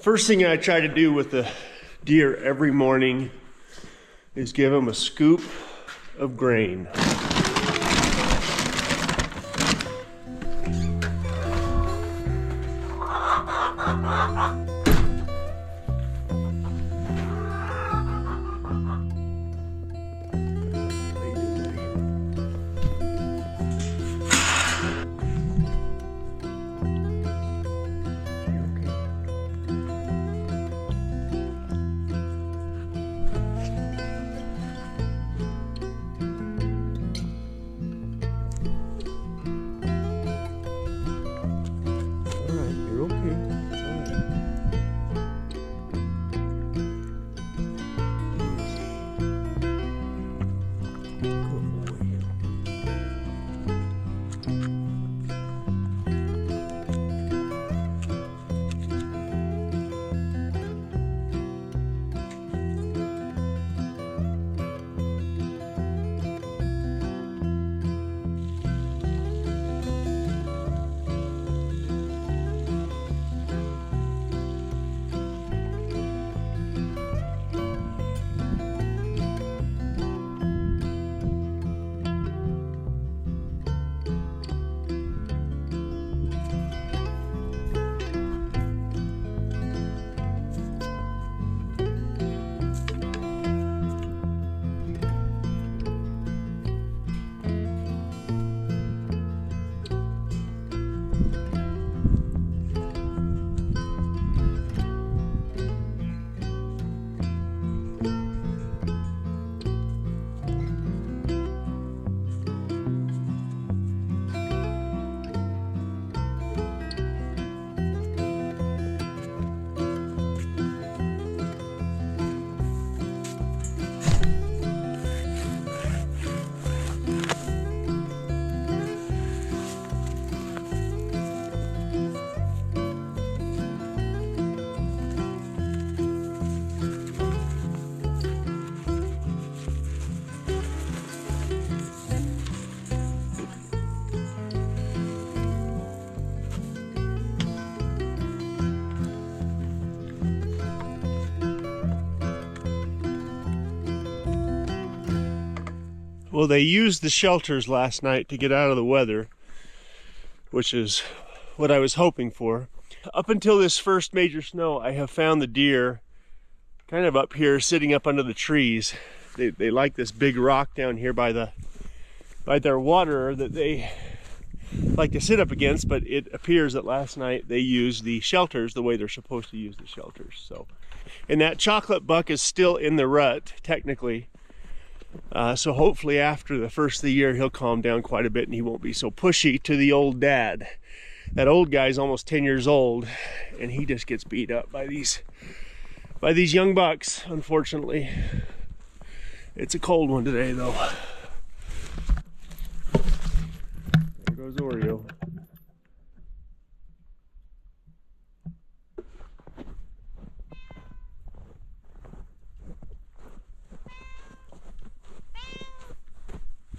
First thing I try to do with the deer every morning is give them a scoop of grain. Well, they used the shelters last night to get out of the weather, which is what I was hoping for. Up until this first major snow, I have found the deer kind of up here sitting up under the trees. They like this big rock down here by their water that they like to sit up against, but it appears that last night they used the shelters the way they're supposed to use the shelters. So, and that chocolate buck is still in the rut, technically. So hopefully after the first of the year, he'll calm down quite a bit and he won't be so pushy to the old dad. That old guy's almost 10 years old and he just gets beat up by these young bucks, unfortunately. It's a cold one today though. There goes Oreo.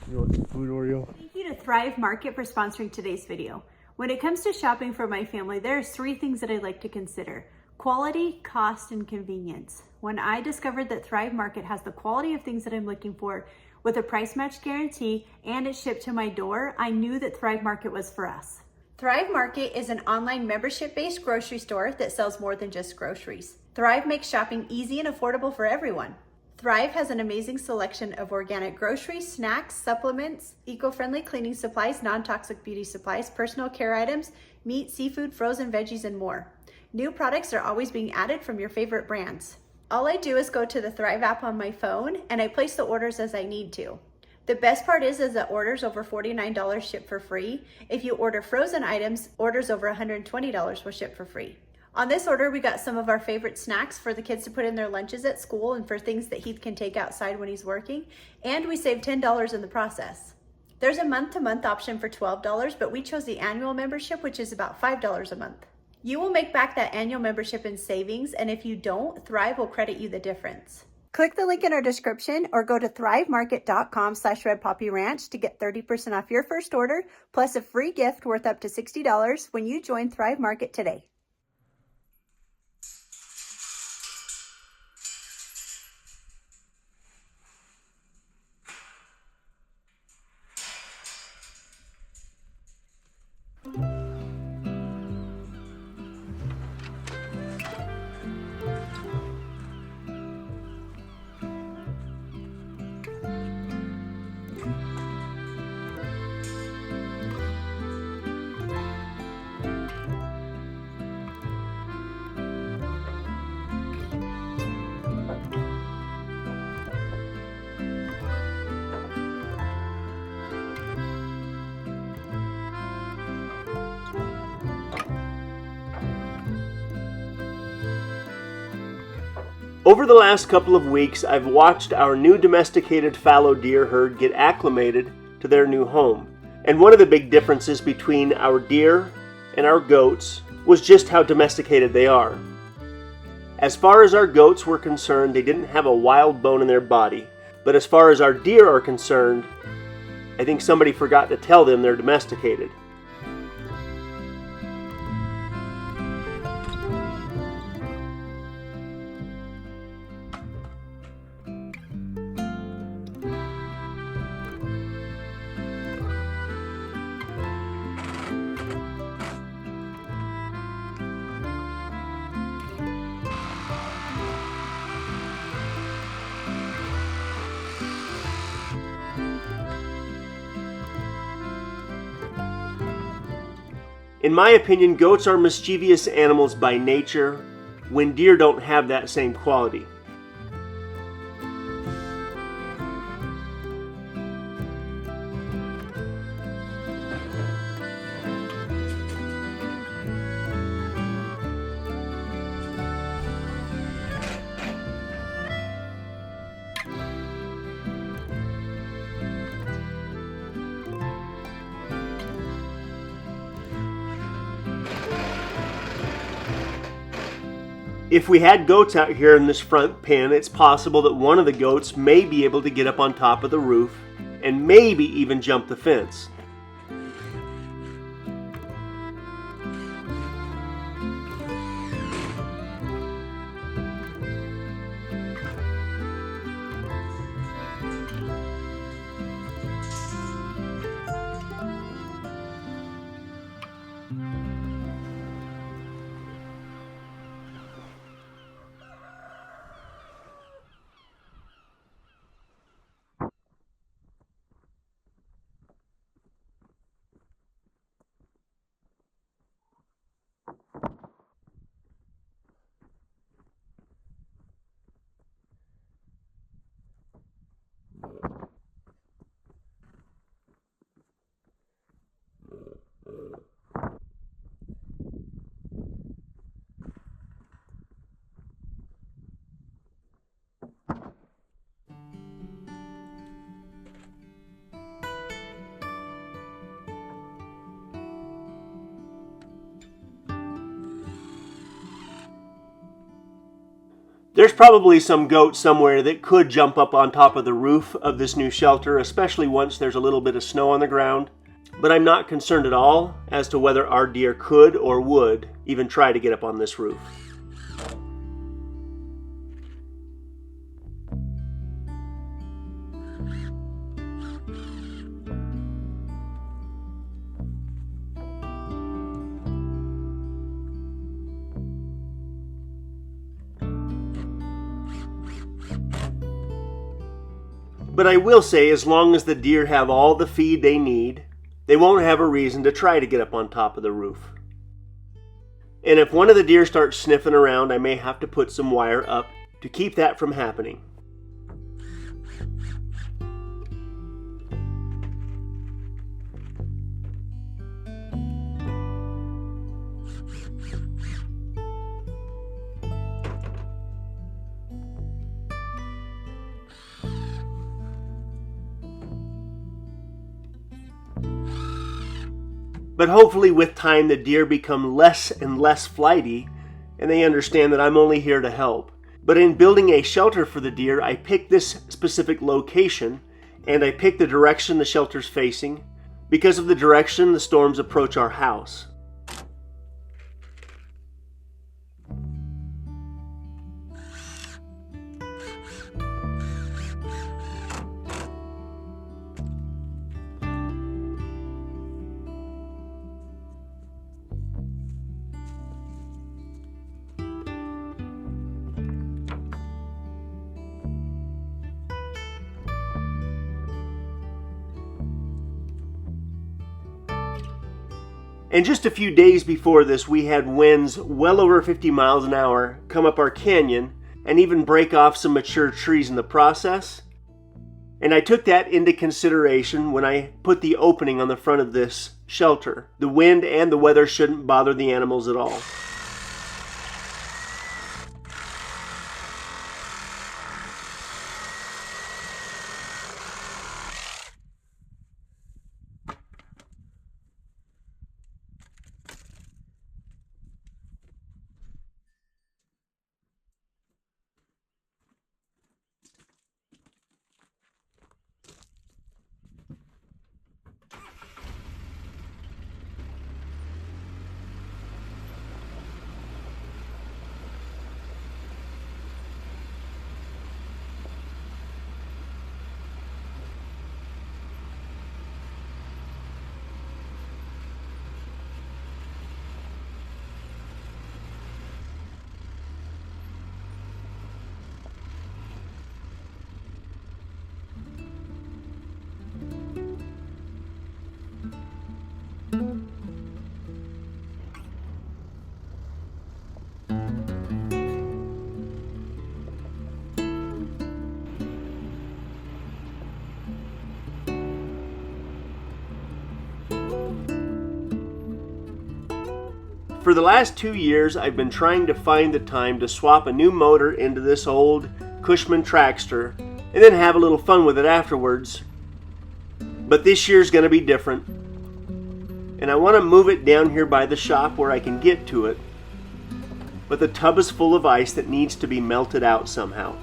You want some food, Oreo? Thank you to Thrive Market for sponsoring today's video. When it comes to shopping for my family, there are 3 things that I like to consider: quality, cost, and convenience. When I discovered that Thrive Market has the quality of things that I'm looking for with a price match guarantee and it's shipped to my door, I knew that Thrive Market was for us. Thrive Market is an online membership-based grocery store that sells more than just groceries. Thrive makes shopping easy and affordable for everyone. Thrive has an amazing selection of organic groceries, snacks, supplements, eco-friendly cleaning supplies, non-toxic beauty supplies, personal care items, meat, seafood, frozen veggies, and more. New products are always being added from your favorite brands. All I do is go to the Thrive app on my phone and I place the orders as I need to. The best part is that orders over $49 ship for free. If you order frozen items, orders over $120 will ship for free. On this order, we got some of our favorite snacks for the kids to put in their lunches at school and for things that Heath can take outside when he's working, and we saved $10 in the process. There's a month-to-month option for $12, but we chose the annual membership, which is about $5 a month. You will make back that annual membership in savings, and if you don't, Thrive will credit you the difference. Click the link in our description or go to thrivemarket.com/redpoppyranch to get 30% off your first order, plus a free gift worth up to $60 when you join Thrive Market today. Over the last couple of weeks, I've watched our new domesticated fallow deer herd get acclimated to their new home. And one of the big differences between our deer and our goats was just how domesticated they are. As far as our goats were concerned, they didn't have a wild bone in their body. But as far as our deer are concerned, I think somebody forgot to tell them they're domesticated. In my opinion, goats are mischievous animals by nature, when deer don't have that same quality. If we had goats out here in this front pen, it's possible that one of the goats may be able to get up on top of the roof and maybe even jump the fence. There's probably some goat somewhere that could jump up on top of the roof of this new shelter, especially once there's a little bit of snow on the ground. But I'm not concerned at all as to whether our deer could or would even try to get up on this roof. But I will say, as long as the deer have all the feed they need, they won't have a reason to try to get up on top of the roof. And if one of the deer starts sniffing around, I may have to put some wire up to keep that from happening. But hopefully with time the deer become less and less flighty and they understand that I'm only here to help. But in building a shelter for the deer, I picked this specific location and I picked the direction the shelter's facing because of the direction the storms approach our house. And just a few days before this, we had winds well over 50 miles an hour come up our canyon and even break off some mature trees in the process. And I took that into consideration when I put the opening on the front of this shelter. The wind and the weather shouldn't bother the animals at all. For the last 2 years, I've been trying to find the time to swap a new motor into this old Cushman Traxxter and then have a little fun with it afterwards. But this year's going to be different. And I want to move it down here by the shop where I can get to it. But the tub is full of ice that needs to be melted out somehow.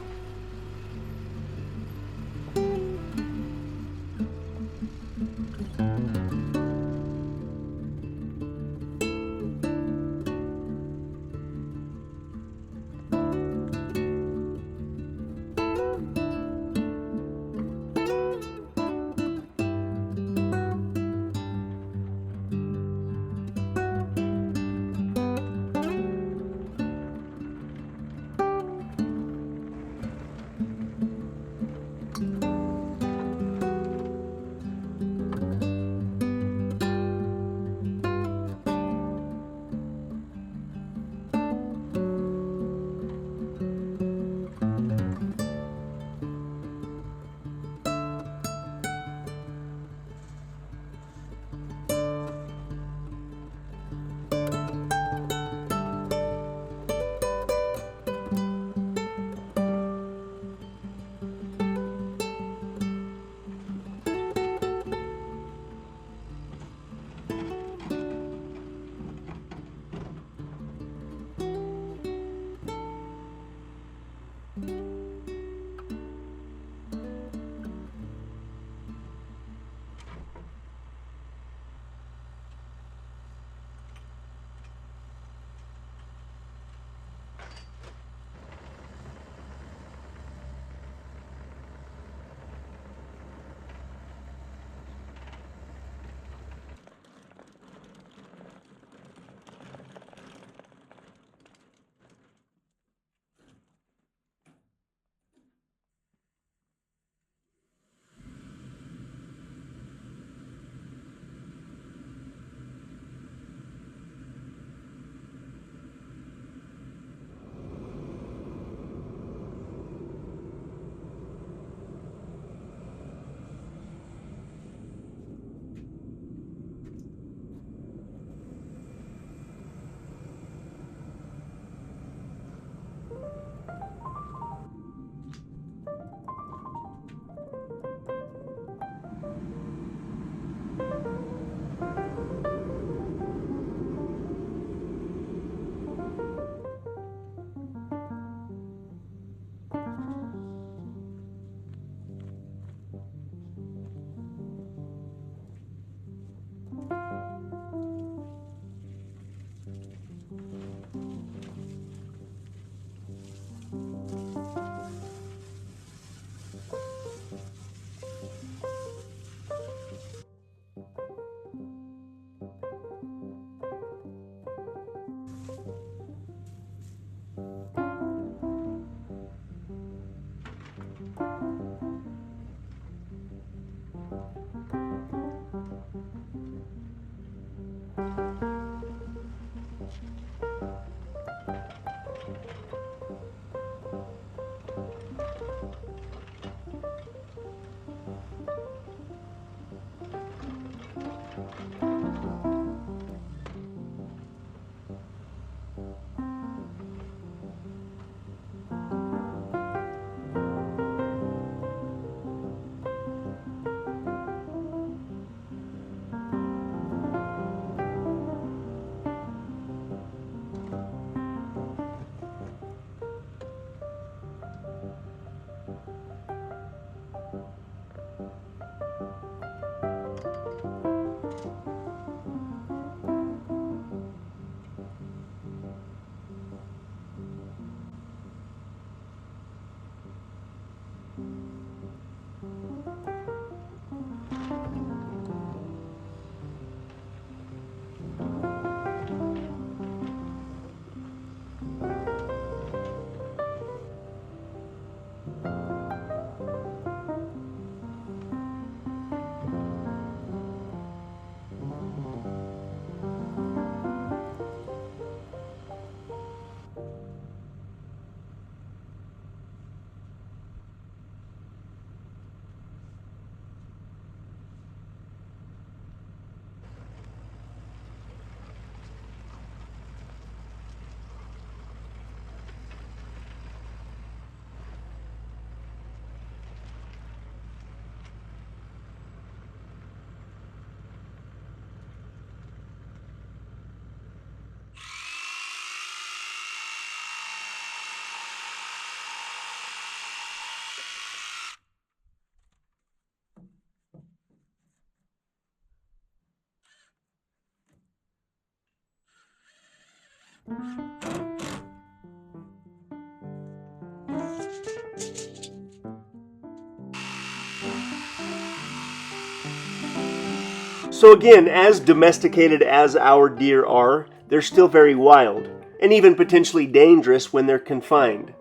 So again, as domesticated as our deer are, they're still very wild, and even potentially dangerous when they're confined.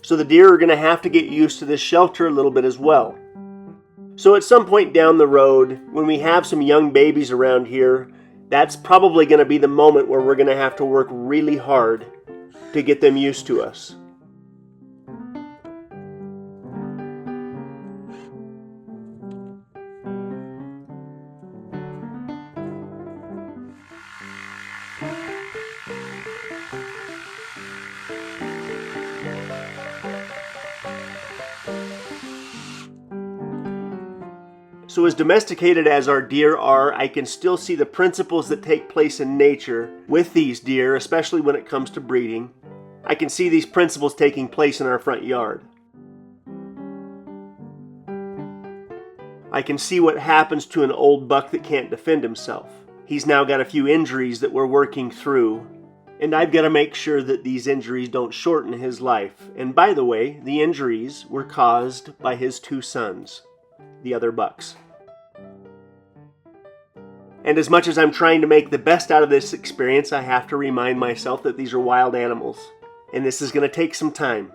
So the deer are going to have to get used to this shelter a little bit as well. So at some point down the road, when we have some young babies around here, that's probably going to be the moment where we're going to have to work really hard to get them used to us. So as domesticated as our deer are, I can still see the principles that take place in nature with these deer, especially when it comes to breeding. I can see these principles taking place in our front yard. I can see what happens to an old buck that can't defend himself. He's now got a few injuries that we're working through, and I've got to make sure that these injuries don't shorten his life. And by the way, the injuries were caused by his two sons, the other bucks. And as much as I'm trying to make the best out of this experience, I have to remind myself that these are wild animals, and this is going to take some time.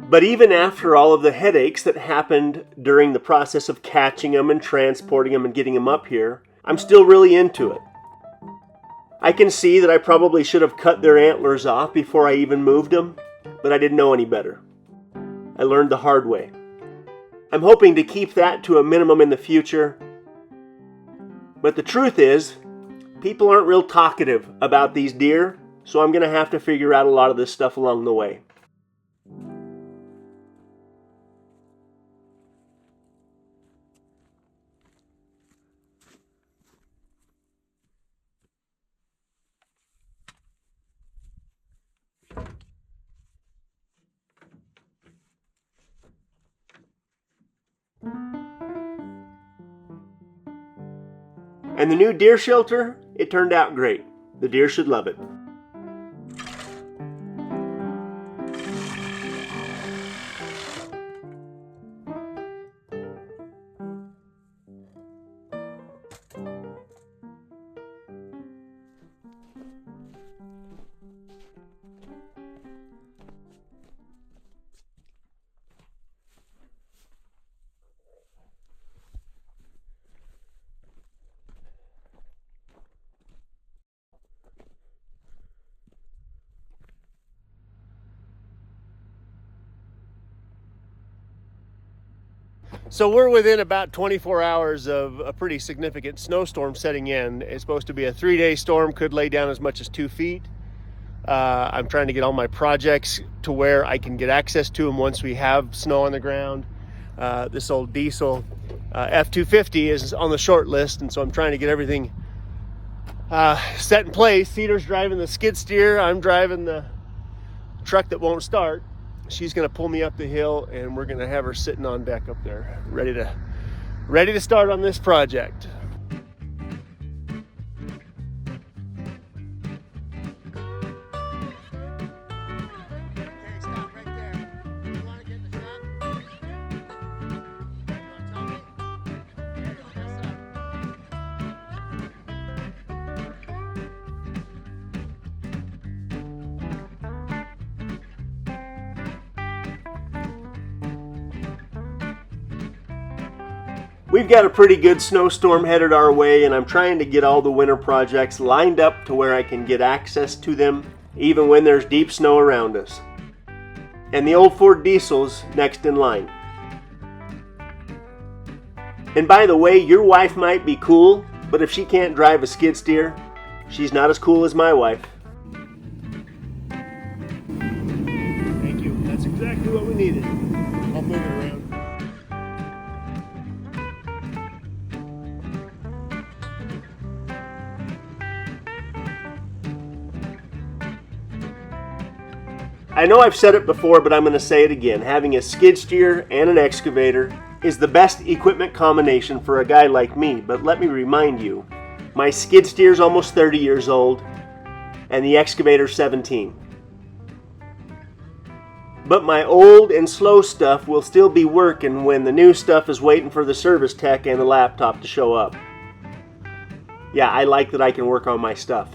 But even after all of the headaches that happened during the process of catching them and transporting them and getting them up here, I'm still really into it. I can see that I probably should have cut their antlers off before I even moved them, but I didn't know any better. I learned the hard way. I'm hoping to keep that to a minimum in the future. But the truth is, people aren't real talkative about these deer, so I'm going to have to figure out a lot of this stuff along the way. And the new deer shelter, it turned out great. The deer should love it. So we're within about 24 hours of a pretty significant snowstorm setting in. It's supposed to be a 3-day storm, could lay down as much as 2 feet. I'm trying to get all my projects to where I can get access to them once we have snow on the ground. This old diesel f250 is on the short list, and so I'm trying to get everything set in place. Cedar's driving the skid steer. I'm driving the truck that won't start. She's going to pull me up the hill, and we're going to have her sitting on deck up there, ready to start on this project. We've got a pretty good snowstorm headed our way, and I'm trying to get all the winter projects lined up to where I can get access to them even when there's deep snow around us. And the old Ford Diesel's next in line. And by the way, your wife might be cool, but if she can't drive a skid steer, she's not as cool as my wife. Thank you. That's exactly what we needed. I'll move it around. I know I've said it before, but I'm going to say it again. Having a skid steer and an excavator is the best equipment combination for a guy like me. But let me remind you, my skid steer's almost 30 years old and the excavator's 17. But my old and slow stuff will still be working when the new stuff is waiting for the service tech and the laptop to show up. Yeah, I like that I can work on my stuff.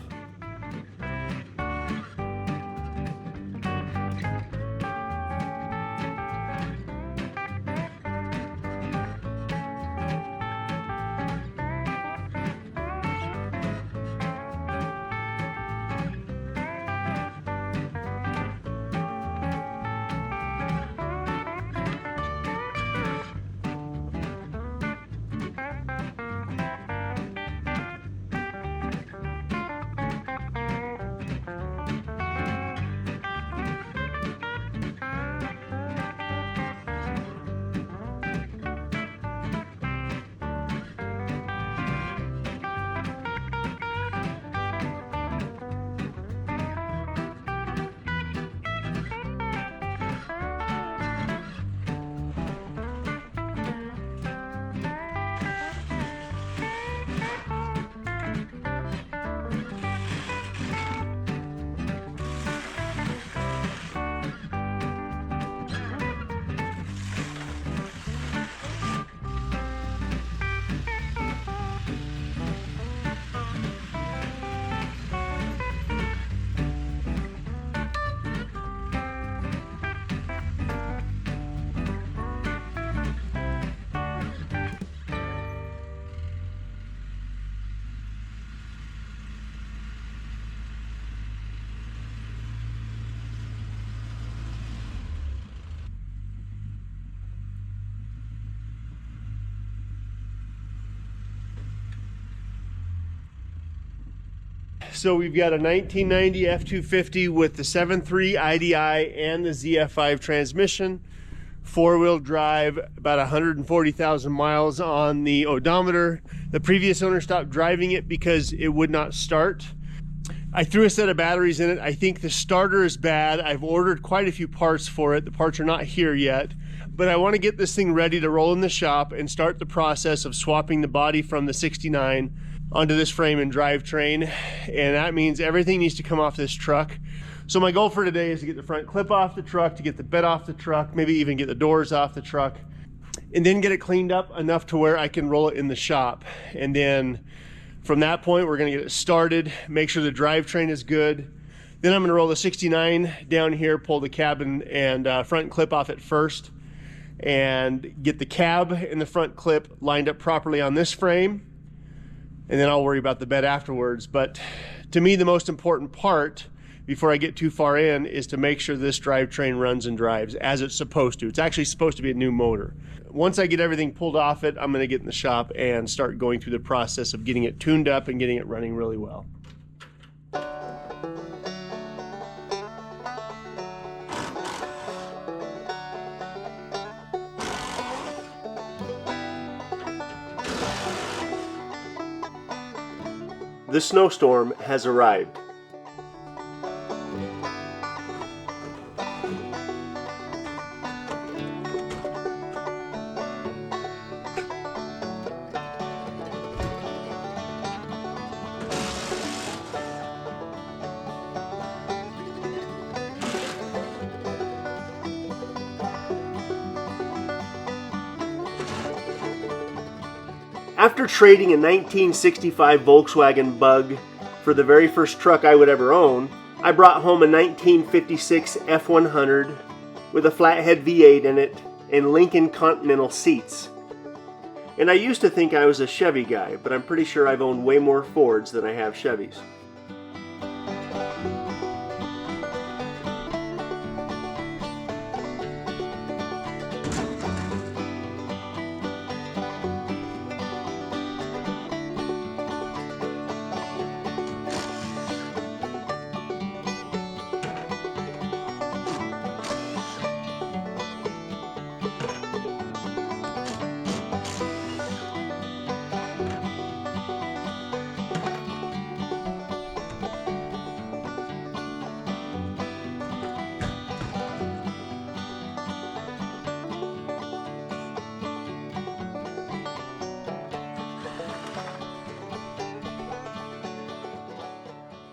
So we've got a 1990 F250 with the 7.3 idi and the zf5 transmission, four-wheel drive, about 140,000 miles on the odometer. The previous owner stopped driving it because it would not start. I threw a set of batteries in it. I think the starter is bad. I've ordered quite a few parts for it. The parts are not here yet, but I want to get this thing ready to roll in the shop and start the process of swapping the body from the 69 onto this frame and drivetrain, and that means everything needs to come off this truck. So my goal for today is to get the front clip off the truck, to get the bed off the truck, maybe even get the doors off the truck, and then get it cleaned up enough to where I can roll it in the shop. And then from that point, we're going to get it started, make sure the drivetrain is good. Then I'm going to roll the 69 down here, pull the cab and front clip off it first, and get the cab and the front clip lined up properly on this frame. And then I'll worry about the bed afterwards. But to me, the most important part before I get too far in is to make sure this drivetrain runs and drives as it's supposed to. It's actually supposed to be a new motor. Once I get everything pulled off it, I'm going to get in the shop and start going through the process of getting it tuned up and getting it running really well. The snowstorm has arrived. After trading a 1965 Volkswagen Bug for the very first truck I would ever own, I brought home a 1956 F100 with a flathead V8 in it and Lincoln Continental seats. And I used to think I was a Chevy guy, but I'm pretty sure I've owned way more Fords than I have Chevys.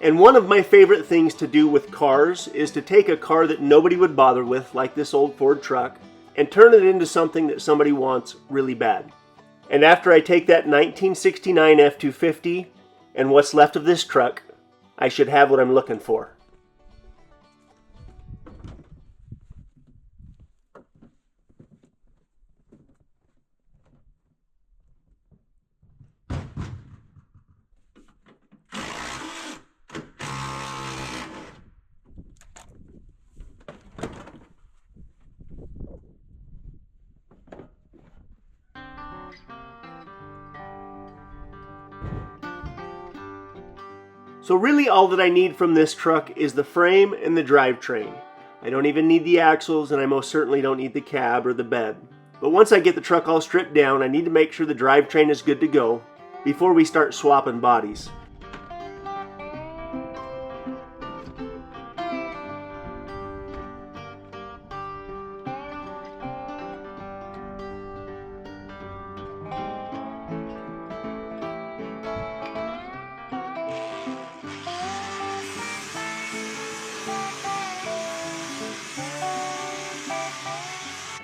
And one of my favorite things to do with cars is to take a car that nobody would bother with, like this old Ford truck, and turn it into something that somebody wants really bad. And after I take that 1969 F250 and what's left of this truck, I should have what I'm looking for. So really all that I need from this truck is the frame and the drivetrain. I don't even need the axles, and I most certainly don't need the cab or the bed. But once I get the truck all stripped down, I need to make sure the drivetrain is good to go before we start swapping bodies.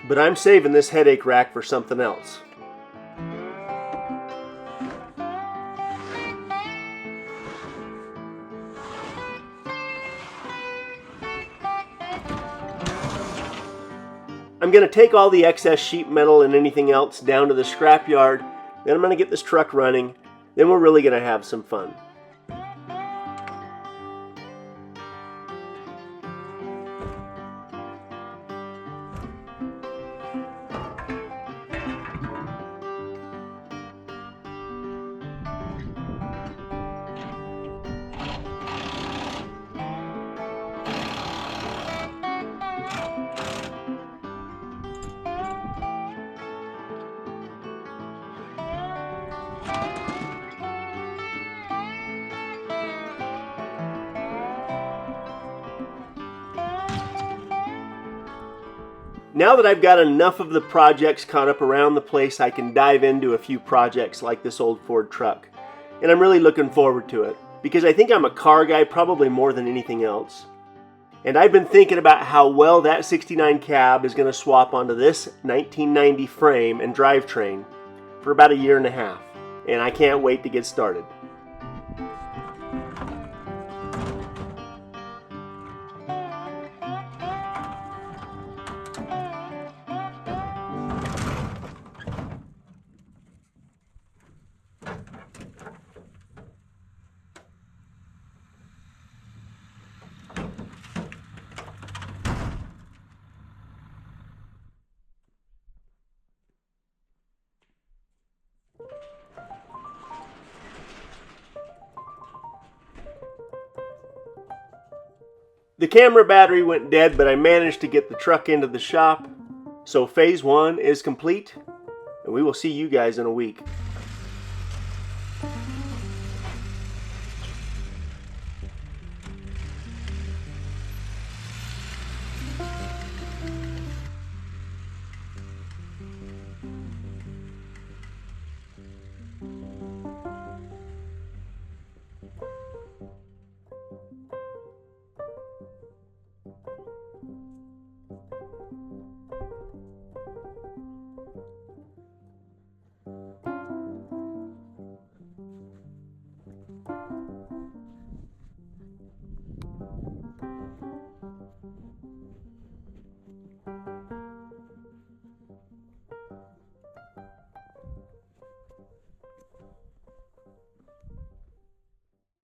But I'm saving this headache rack for something else. I'm going to take all the excess sheet metal and anything else down to the scrap yard, then I'm going to get this truck running, then we're really going to have some fun. Now that I've got enough of the projects caught up around the place, I can dive into a few projects like this old Ford truck. And I'm really looking forward to it, because I think I'm a car guy probably more than anything else. And I've been thinking about how well that 69 cab is going to swap onto this 1990 frame and drivetrain for about 1.5 years. And I can't wait to get started. The camera battery went dead, but I managed to get the truck into the shop. So phase 1 is complete, and we will see you guys in a week.